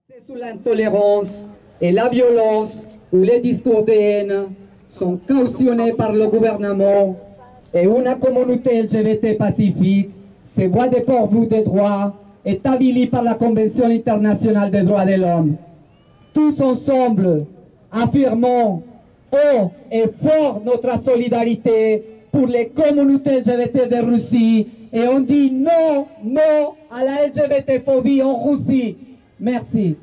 C'est sous l'intolérance et la violence où les discours de haine sont cautionnés par le gouvernement et une communauté LGBT pacifique se voit dépourvue des droits est avilie par la Convention internationale des droits de l'homme. Tous ensemble, affirmons haut et fort notre solidarité pour les communautés LGBT de Russie et on dit non, non à la LGBT-phobie en Russie. Merci.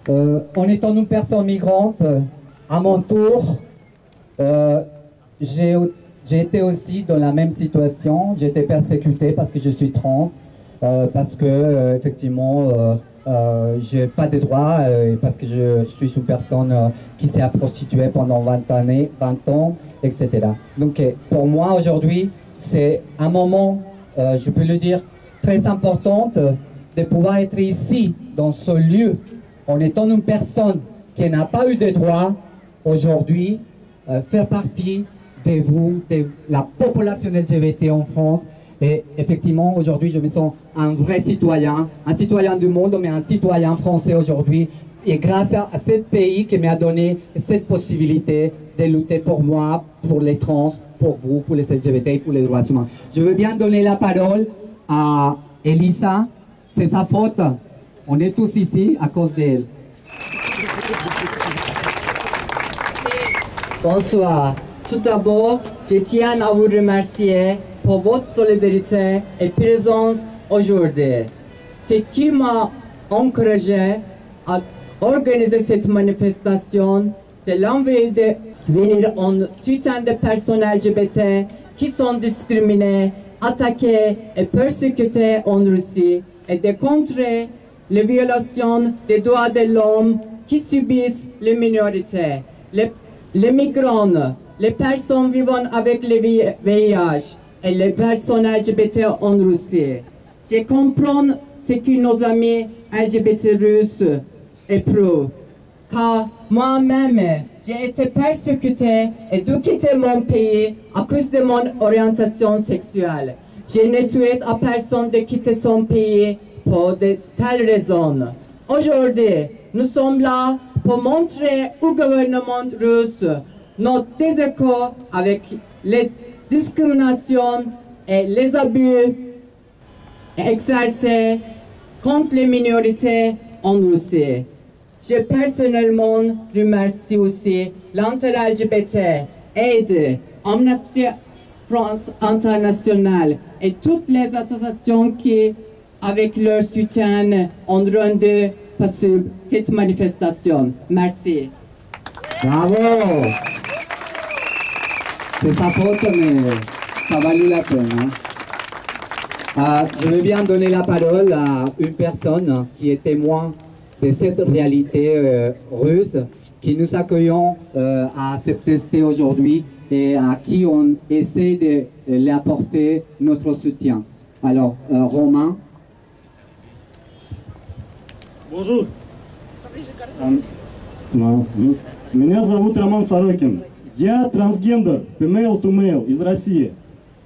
En étant une personne migrante, à mon tour, j'ai été aussi dans la même situation. J'ai été persécutée parce que je suis trans, parce que effectivement, j'ai pas de droits, parce que je suis une personne qui s'est prostituée pendant 20 ans, etc. Donc pour moi aujourd'hui, c'est un moment, je peux le dire, très important de pouvoir être ici, dans ce lieu, en étant une personne qui n'a pas eu de droits, aujourd'hui, faire partie de vous, de la population LGBT en France. Et effectivement, aujourd'hui, je me sens un vrai citoyen, un citoyen du monde, mais un citoyen français aujourd'hui. Et grâce à ce pays qui m'a donné cette possibilité de lutter pour moi, pour les trans, pour vous, pour les LGBT, pour les droits humains. Je veux bien donner la parole à Elisa. C'est sa faute. On est tous ici à cause d'elle. Bonsoir. Tout d'abord, je tiens à vous remercier pour votre solidarité et présence aujourd'hui. Ce qui m'a encouragé à organiser cette manifestation, c'est l'envie de venir en soutien des personnes LGBT qui sont discriminées, attaquées et persécutées en Russie et de contrer les violations des droits de l'homme qui subissent les minorités, les migrants, les personnes vivant avec le VIH et les personnes LGBT en Russie. Je comprends ce que nos amis LGBT russes éprouvent, car moi-même, j'ai été persécutée et dû quitter mon pays à cause de mon orientation sexuelle. Je ne souhaite à personne de quitter son pays pour de telles raisons. Aujourd'hui, nous sommes là pour montrer au gouvernement russe notre désaccord avec les discriminations et les abus exercés contre les minorités en Russie. Je personnellement remercie aussi l'Inter-LGBT, Aide, Amnesty France International et toutes les associations qui, avec leur soutien, ont rendu possible cette manifestation. Merci. Bravo! C'est sa faute, mais ça valait la peine. Hein? Je veux bien donner la parole à une personne qui est témoin de cette réalité russe, qui nous accueillons à cette tester aujourd'hui et à qui on essaie de lui apporter notre soutien. Alors, Romain. Bonjour. Меня зовут Роман Сорокин. Я трансгендер, female to male, из России.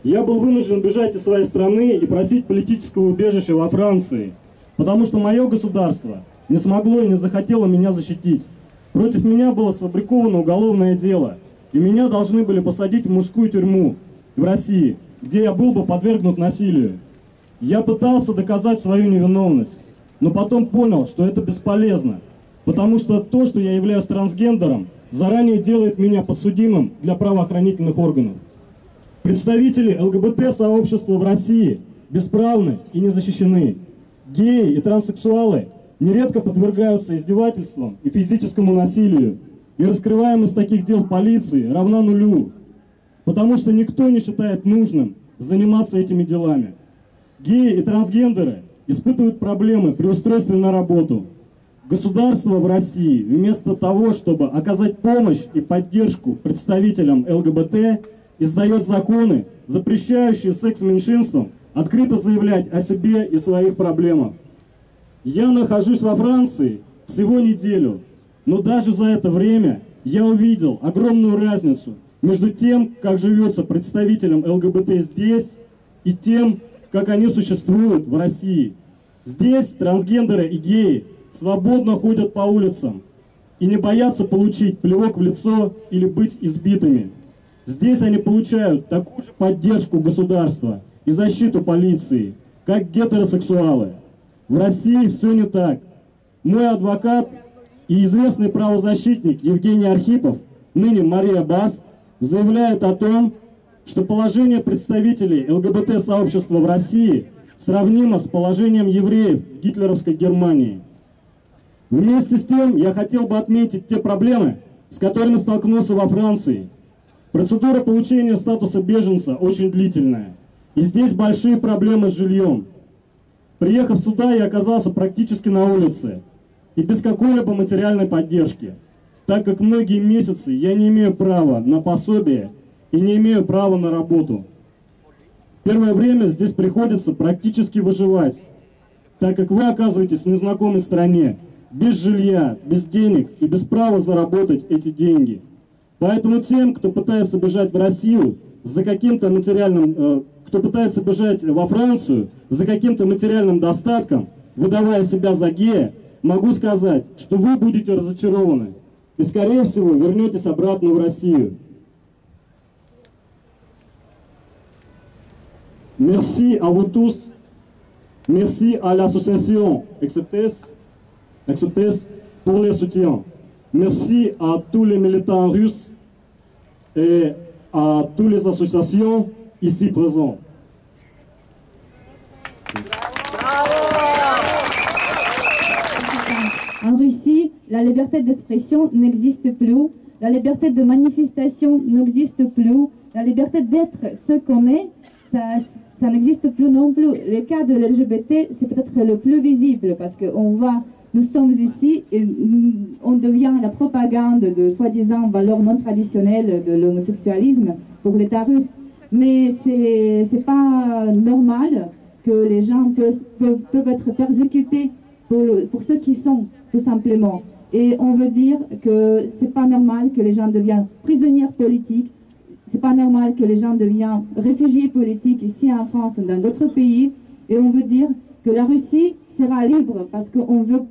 Я был вынужден бежать из своей страны и просить политического убежища во Франции, потому что мое государство не смогло и не захотело меня защитить. Против меня было сфабриковано уголовное дело, и меня должны были посадить в мужскую тюрьму в России, где я был бы подвергнут насилию. Я пытался доказать свою невиновность, но потом понял, что это бесполезно, потому что то, что я являюсь трансгендером, заранее делает меня подсудимым для правоохранительных органов. Представители ЛГБТ-сообщества в России бесправны и не защищены. Геи и транссексуалы нередко подвергаются издевательствам и физическому насилию, и раскрываемость таких дел полиции равна нулю, потому что никто не считает нужным заниматься этими делами. Геи и трансгендеры испытывают проблемы при устройстве на работу. Государство в России вместо того, чтобы оказать помощь и поддержку представителям ЛГБТ, издает законы, запрещающие секс-меньшинствам открыто заявлять о себе и своих проблемах. Я нахожусь во Франции всего неделю, но даже за это время я увидел огромную разницу между тем, как живется представителям ЛГБТ здесь, и тем, как они существуют в России. Здесь трансгендеры и геи свободно ходят по улицам и не боятся получить плевок в лицо или быть избитыми. Здесь они получают такую же поддержку государства и защиту полиции, как гетеросексуалы. В России все не так. Мой адвокат и известный правозащитник Евгений Архипов, ныне Мария Баст, заявляет о том, что положение представителей ЛГБТ-сообщества в России сравнимо с положением евреев в гитлеровской Германии. Вместе с тем я хотел бы отметить те проблемы, с которыми столкнулся во Франции. Процедура получения статуса беженца очень длительная, и здесь большие проблемы с жильем. Приехав сюда, я оказался практически на улице и без какой-либо материальной поддержки, так как многие месяцы я не имею права на пособие и не имею права на работу. Первое время здесь приходится практически выживать, так как вы оказываетесь в незнакомой стране, без жилья, без денег и без права заработать эти деньги. Поэтому тем, кто пытается бежать в Россию за каким-то материальным, кто пытается бежать во Францию за каким-то материальным достатком, выдавая себя за гея, могу сказать, что вы будете разочарованы и, скорее всего, вернетесь обратно в Россию. Merci à vous tous. Merci à l'association Acceptes pour les soutiens. Merci à tous les militants russes et à toutes les associations ici présentes. En Russie, la liberté d'expression n'existe plus, la liberté de manifestation n'existe plus, la liberté d'être ce qu'on est, ça n'existe plus non plus. Le cas de l'LGBT, c'est peut-être le plus visible parce qu'on voit, nous sommes ici et on devient la propagande de soi-disant valeurs non traditionnelles de l'homosexualisme pour l'État russe. Mais c'est pas normal que les gens peuvent être persécutés pour ceux qui sont, tout simplement. Et on veut dire que c'est pas normal que les gens deviennent prisonniers politiques. C'est pas normal que les gens deviennent réfugiés politiques ici en France ou dans d'autres pays. Et on veut dire que la Russie sera libre parce qu'on veut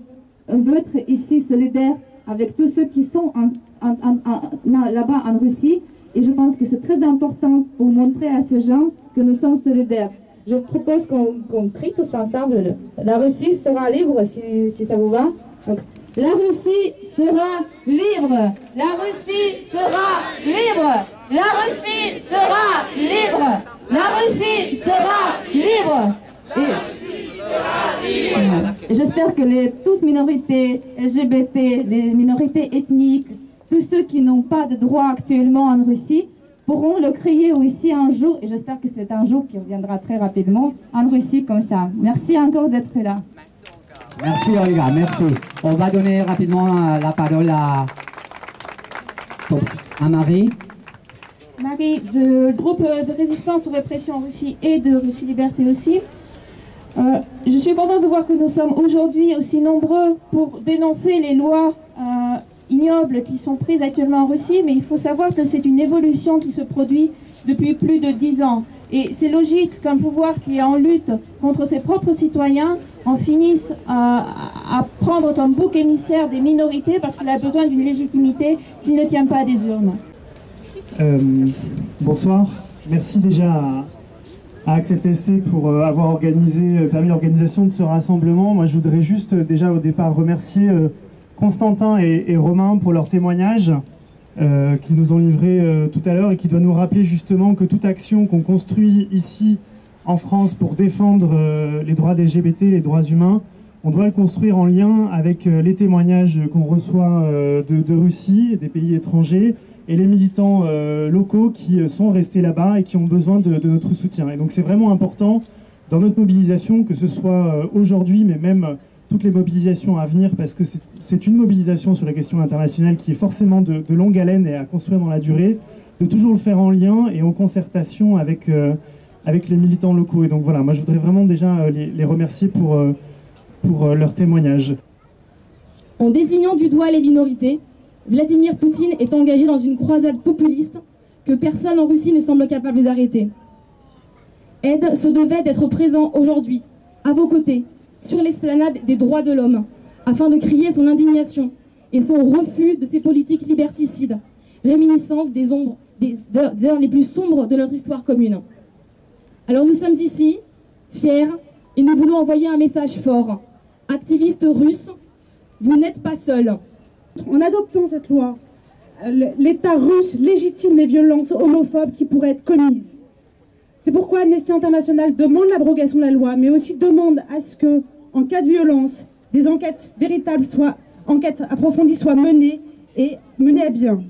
être ici solidaire avec tous ceux qui sont là-bas en Russie. Et je pense que c'est très important pour montrer à ces gens que nous sommes solidaires. Je propose qu'on crie tous ensemble. La Russie sera libre si ça vous va. Donc, la Russie sera libre. La Russie sera libre. La Russie sera libre. La Russie sera libre. Et j'espère que toutes minorités LGBT, les minorités ethniques, tous ceux qui n'ont pas de droits actuellement en Russie pourront le crier aussi un jour. Et j'espère que c'est un jour qui reviendra très rapidement en Russie comme ça. Merci encore d'être là. Merci Olga, merci. On va donner rapidement la parole à Marie. Marie, du groupe de résistance aux répressions en Russie et de Russie Liberté aussi. Je suis contente de voir que nous sommes aujourd'hui aussi nombreux pour dénoncer les lois ignobles qui sont prises actuellement en Russie, mais il faut savoir que c'est une évolution qui se produit depuis plus de 10 ans. Et c'est logique qu'un pouvoir qui est en lutte contre ses propres citoyens en finisse à prendre comme bouc émissaire des minorités parce qu'il a besoin d'une légitimité qui ne tient pas des urnes. Bonsoir, merci déjà à Acceptes pour avoir permis l'organisation de ce rassemblement. Moi je voudrais juste déjà au départ remercier Constantin et Romain pour leur témoignage qu'ils nous ont livré tout à l'heure et qui doit nous rappeler justement que toute action qu'on construit ici en France pour défendre les droits des LGBT, les droits humains, on doit le construire en lien avec les témoignages qu'on reçoit de Russie, des pays étrangers, et les militants locaux qui sont restés là-bas et qui ont besoin de notre soutien. Et donc c'est vraiment important dans notre mobilisation, que ce soit aujourd'hui, mais même toutes les mobilisations à venir, parce que c'est une mobilisation sur la question internationale qui est forcément de longue haleine et à construire dans la durée, de toujours le faire en lien et en concertation avec les militants locaux. Et donc voilà, moi je voudrais vraiment déjà les remercier pour leur témoignage. En désignant du doigt les minorités, Vladimir Poutine est engagé dans une croisade populiste que que personne en Russie ne semble capable d'arrêter. Aide se devait d'être présent aujourd'hui, à vos côtés, sur l'esplanade des droits de l'homme, afin de crier son indignation et son refus de ces politiques liberticides, réminiscence des heures les plus sombres de notre histoire commune. Alors nous sommes ici, fiers, et nous voulons envoyer un message fort. Activistes russes, vous n'êtes pas seuls. En adoptant cette loi, l'État russe légitime les violences homophobes qui pourraient être commises. C'est pourquoi Amnesty International demande l'abrogation de la loi, mais aussi demande à ce que, en cas de violence, des enquêtes véritables enquêtes approfondies soient menées et menées à bien.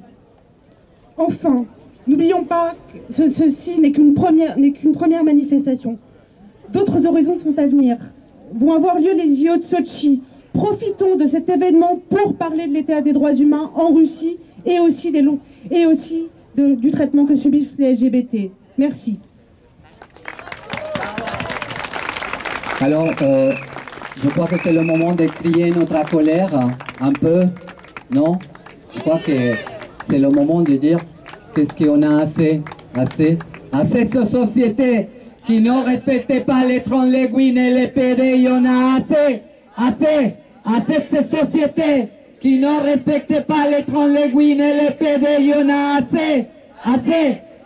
Enfin, n'oublions pas que ceci n'est qu'une première manifestation. D'autres horizons sont à venir. Vont avoir lieu les JO de Sotchi. Profitons de cet événement pour parler de l'état des droits humains en Russie et aussi, du traitement que subissent les LGBT. Merci. Alors, je crois que c'est le moment de crier notre colère un peu, non? Je crois que c'est le moment de dire qu'est-ce qu'on a assez de société qui ne respecte pas les trans, les guines et les PD. Il y en a assez de cette société qui ne respecte pas les trans, les guines et les PD. Il y en a assez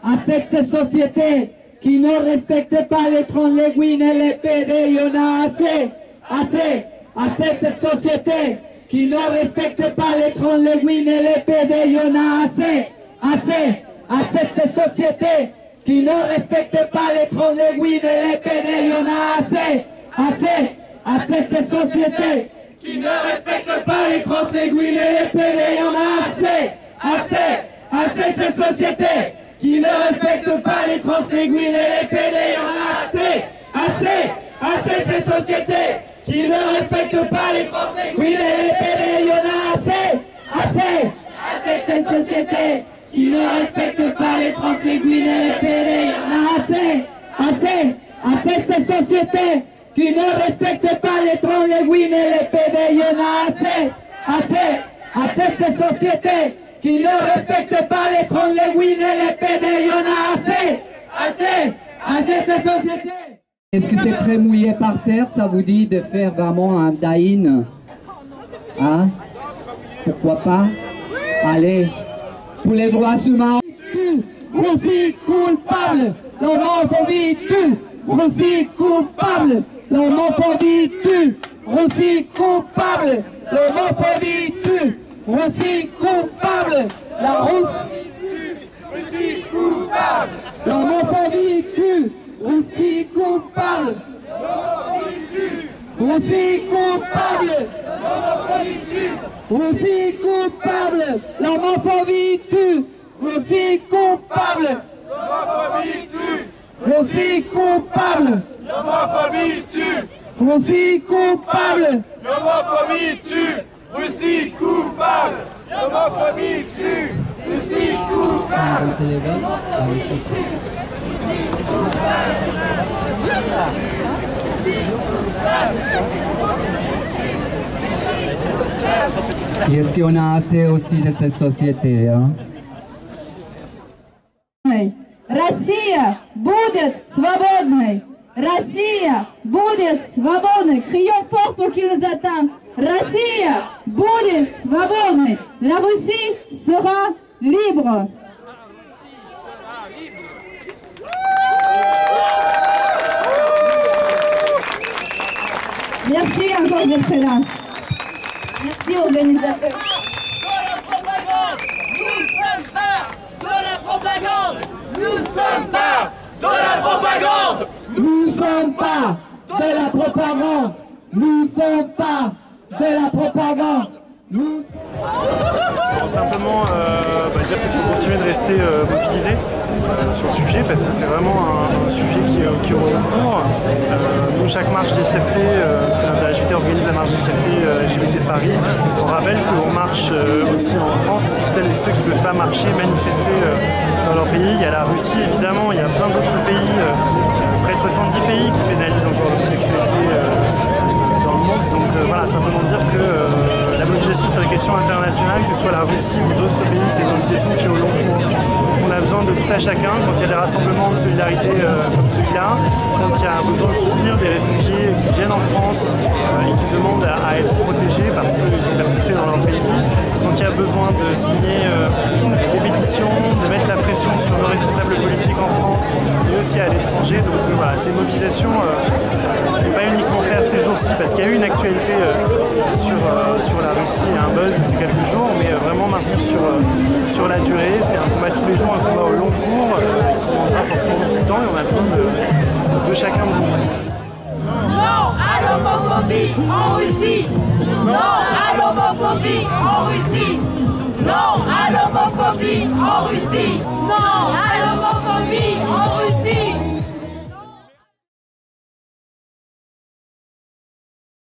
de cette société qui ne respecte pas les trans, les guines et les PD. Il y en a assez de cette société qui ne respecte pas les trans, les guines et les PD. Il y en a assez de cette société qui ne respecte pas les trans, les guines et les PD. Il y en a assez de cette société qui ne respecte pas les trans, les guines et les PD. Il y en a assez de cette société qui ne respecte pas les trans, les guines et les PD. Il y en a assez de cette société qui ne respecte pas les trans, les guines et les PD. Il y en a assez de cette société qui ne respecte pas les trans, les guines et les PD. Il y en a assez de cette société qui ne respecte pas les trans, les guines et les PD. Il y en a assez de cette société qui ne respecte pas les trans, les guines et les PD. Il y en a assez de cette société. Est-ce que c'est très mouillé par terre? Ça vous dit de faire vraiment un die-in? Hein? Pourquoi pas? Allez, pour les droits humains, Russie coupable, l'homophobie tue, Russie coupable, l'homophobie tue, Russie coupable, l'homophobie tue, Russie coupable, la Russie coupable, l'homophobie tue, Russie coupable, Russie coupable, Russie coupable, l'homophobie tue, Russie coupable, Russie coupable, l'homophobie tue, Russie coupable, l'homophobie tue, Russie coupable, l'homophobie tue, Russie coupable. Est-ce qu'on a assez aussi de cette société, hein? Россия будет свободной! Россия будет свободной! Crions fort pour qu'ils nous attendent! Россия будет свободной! La Russie sera libre! Merci encore d'être là. Merci organisateurs. Nous sommes pas de la propagande. Nous sommes pas de la propagande. Nous sommes pas de la propagande. Simplement dire qu'il faut continuer de rester mobilisé sur le sujet parce que c'est vraiment un sujet qui recourt. Nous, chaque marche des fiertés, parce que l'Interlgbt organise la marche des fiertés LGBT de Paris, on rappelle qu'on marche aussi en France pour toutes celles et ceux qui ne peuvent pas marcher, manifester dans leur pays. Il y a la Russie évidemment, il y a plein d'autres pays, près de 70 pays qui pénalisent encore l'homosexualité dans le monde. Donc voilà, simplement dire que la la mobilisation sur les questions internationales, que ce soit la Russie ou d'autres pays, c'est une mobilisation qui est au long cours. On a besoin de tout à chacun quand il y a des rassemblements de solidarité comme celui-là, quand il y a besoin de soutenir des réfugiés qui viennent en France et qui demandent à être protégés parce qu'ils sont persécutés dans leur pays, quand il y a besoin de signer des pétitions, de mettre la pression sur nos responsables politiques en France et aussi à l'étranger. Donc voilà, ces mobilisations, on ne peut pas uniquement faire ces jours-ci parce qu'il y a eu une actualité sur la Russie et un buzz ces quelques jours, mais vraiment maintenir sur la durée. C'est un combat tous les jours, un combat au long cours qui ne demande pas forcément beaucoup de temps et on a besoin de chacun de nous. Non à l'homophobie en Russie. Non à l'homophobie en Russie. Non à l'homophobie en Russie. Non à l'homophobie